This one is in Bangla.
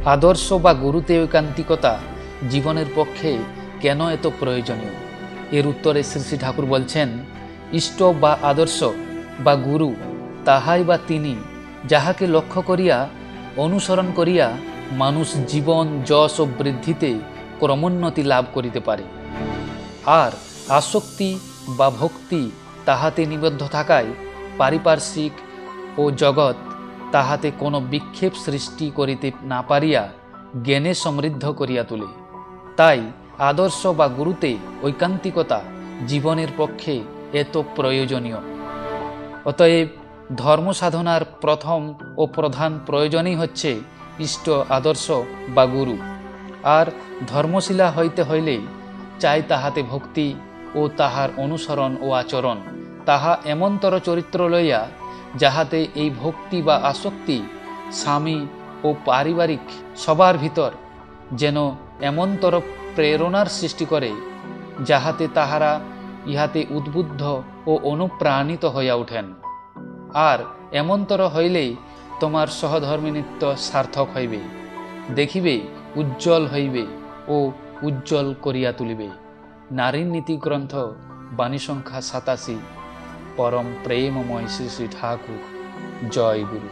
আদর্শ বা গুরুতে ঐকান্তিকতা জীবনের পক্ষে কেন এত প্রয়োজনীয়? এর উত্তরে শ্রী শ্রী ঠাকুর বলছেন, ইষ্ট বা আদর্শ বা গুরু তাহাই বা তিনি, যাহাকে লক্ষ্য করিয়া অনুসরণ করিয়া মানুষ জীবন যশ ও বৃদ্ধিতে ক্রমোন্নতি লাভ করিতে পারে। আর আসক্তি বা ভক্তি তাহাতে নিবদ্ধ থাকায় পারিপার্শ্বিক ও জগৎ তাহাতে কোনো বিক্ষেপ সৃষ্টি করিতে না পারিয়া জ্ঞানে সমৃদ্ধ করিয়া তোলে। তাই আদর্শ বা গুরুতে ঐকান্তিকতা জীবনের পক্ষে এত প্রয়োজনীয়। অতএব ধর্ম সাধনার প্রথম ও প্রধান প্রয়োজনই হচ্ছে ইষ্ট আদর্শ বা গুরু। আর ধর্মশীলা হইতে হইলে চাই তাহাতে ভক্তি ও তাহার অনুসরণ ও আচরণ, তাহা এমনতর চরিত্র লইয়া যাহাতে এই ভক্তি বা আসক্তি স্বামী ও পারিবারিক সবার ভিতর যেন এমনতর প্রেরণার সৃষ্টি করে, যাহাতে তাহারা ইহাতে উদ্বুদ্ধ ও অনুপ্রাণিত হইয়া ওঠেন। আর এমনতর হইলেই তোমার সহধর্মিণীত্ব সার্থক হইবে, দেখিবে উজ্জ্বল হইবে ও উজ্জ্বল করিয়া তুলিবে। নারীর নীতি গ্রন্থ, বাণী সংখ্যা 87। পরম প্রেমময় শ্রী শ্রী ঠাকুর। জয় গুরু।